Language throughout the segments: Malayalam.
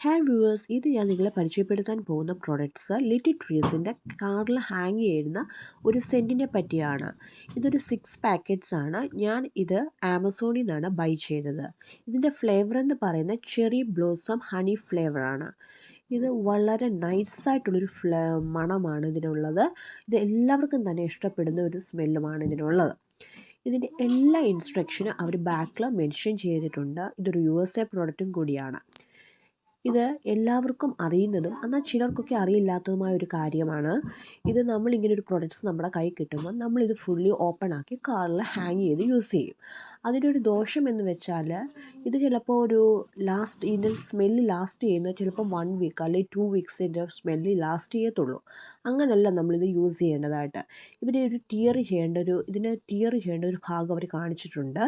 ഹായ് വ്യൂവേഴ്സ്, ഇത് ഞാൻ നിങ്ങളെ പരിചയപ്പെടുത്താൻ പോകുന്ന പ്രൊഡക്ട്സ് ലിറ്റിൽ ട്രീസിൻ്റെ കാറിൽ ഹാങ് ചെയ്യുന്ന ഒരു സെൻറ്റിനെ പറ്റിയാണ്. ഇതൊരു 6 പാക്കറ്റ്സ് ആണ്. ഞാൻ ഇത് ആമസോണിൽ നിന്നാണ് ബൈ ചെയ്തത്. ഇതിൻ്റെ ഫ്ലേവർ എന്ന് പറയുന്നത് ചെറി ബ്ലോസം ഹണി ഫ്ലേവറാണ്. ഇത് വളരെ നൈസായിട്ടുള്ളൊരു മണമാണ് ഇതിനുള്ളത്. ഇത് എല്ലാവർക്കും തന്നെ ഇഷ്ടപ്പെടുന്ന ഒരു സ്മെല്ലുമാണ് ഇതിനുള്ളത്. ഇതിൻ്റെ എല്ലാ ഇൻസ്ട്രക്ഷനും അവർ ബാക്കിൽ മെൻഷൻ ചെയ്തിട്ടുണ്ട്. ഇതൊരു USA പ്രോഡക്റ്റും കൂടിയാണ്. ഇത് എല്ലാവർക്കും അറിയുന്നതും എന്നാൽ ചിലർക്കൊക്കെ അറിയില്ലാത്തതുമായ ഒരു കാര്യമാണ്. ഇത് നമ്മളിങ്ങനെ ഒരു പ്രൊഡക്ട്സ് നമ്മുടെ കയ്യിൽ കിട്ടുമ്പോൾ നമ്മളിത് ഫുള്ളി ഓപ്പൺ ആക്കി കാറിൽ ഹാങ് ചെയ്ത് യൂസ് ചെയ്യും. അതിനൊരു ദോഷം എന്ന് വെച്ചാൽ ഇത് ചിലപ്പോൾ ഇതിൻ്റെ സ്മെല്ല് ലാസ്റ്റ് ചെയ്യുന്നത് ചിലപ്പോൾ 1 വീക്ക് അല്ലെങ്കിൽ 2 വീക്സിൻ്റെ സ്മെല്ല് ലാസ്റ്റ് ചെയ്യത്തുള്ളൂ. അങ്ങനെയല്ല നമ്മളിത് യൂസ് ചെയ്യേണ്ടതായിട്ട്. ഇതിനെ ടിയർ ചെയ്യേണ്ട ഒരു ഭാഗം അവർ കാണിച്ചിട്ടുണ്ട്.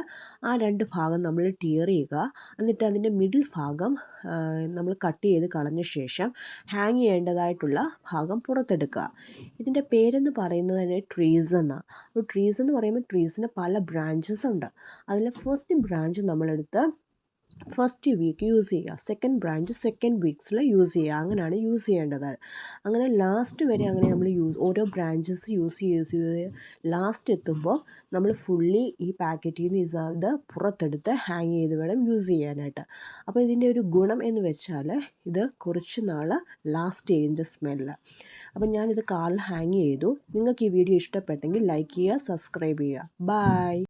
ആ 2 ഭാഗം നമ്മൾ ടിയർ ചെയ്യുക. എന്നിട്ട് അതിൻ്റെ മിഡിൽ ഭാഗം നമ്മൾ കട്ട് ചെയ്ത് കളഞ്ഞ ശേഷം ഹാങ് ചെയ്യേണ്ടതായിട്ടുള്ള ഭാഗം പുറത്തെടുക്കുക. ഇതിൻ്റെ പേരെന്ന് പറയുന്നത് തന്നെ ട്രീസ് എന്നാണ്. അപ്പോൾ ട്രീസ് എന്ന് പറയുമ്പോൾ ട്രീസിന് പല ബ്രാഞ്ചസ് ഉണ്ട്. അതിൽ ഫസ്റ്റ് ബ്രാഞ്ച് നമ്മളെടുത്ത് ഫസ്റ്റ് വീക്ക് യൂസ് ചെയ്യുക, സെക്കൻഡ് ബ്രാഞ്ച് സെക്കൻഡ് വീക്സിൽ യൂസ് ചെയ്യുക. അങ്ങനെയാണ് യൂസ് ചെയ്യേണ്ടത്. അങ്ങനെ ലാസ്റ്റ് വരെ അങ്ങനെ നമ്മൾ ഓരോ ബ്രാഞ്ചസ് യൂസ് ചെയ്ത് ലാസ്റ്റ് എത്തുമ്പോൾ നമ്മൾ ഫുള്ളി ഈ പാക്കറ്റിൽ നിന്ന് ഇത് പുറത്തെടുത്ത് ഹാങ് ചെയ്ത് വേണം യൂസ് ചെയ്യാനായിട്ട്. അപ്പോൾ ഇതിൻ്റെ ഒരു ഗുണം എന്ന് വെച്ചാൽ ഇത് കുറച്ച് നാൾ ലാസ്റ്റ് ചെയ്യുന്ന സ്മെല്ല്. അപ്പോൾ ഞാനിത് കാറിൽ ഹാങ് ചെയ്തു. നിങ്ങൾക്ക് ഈ വീഡിയോ ഇഷ്ടപ്പെട്ടെങ്കിൽ ലൈക്ക് ചെയ്യുക, സബ്സ്ക്രൈബ് ചെയ്യുക. ബൈ.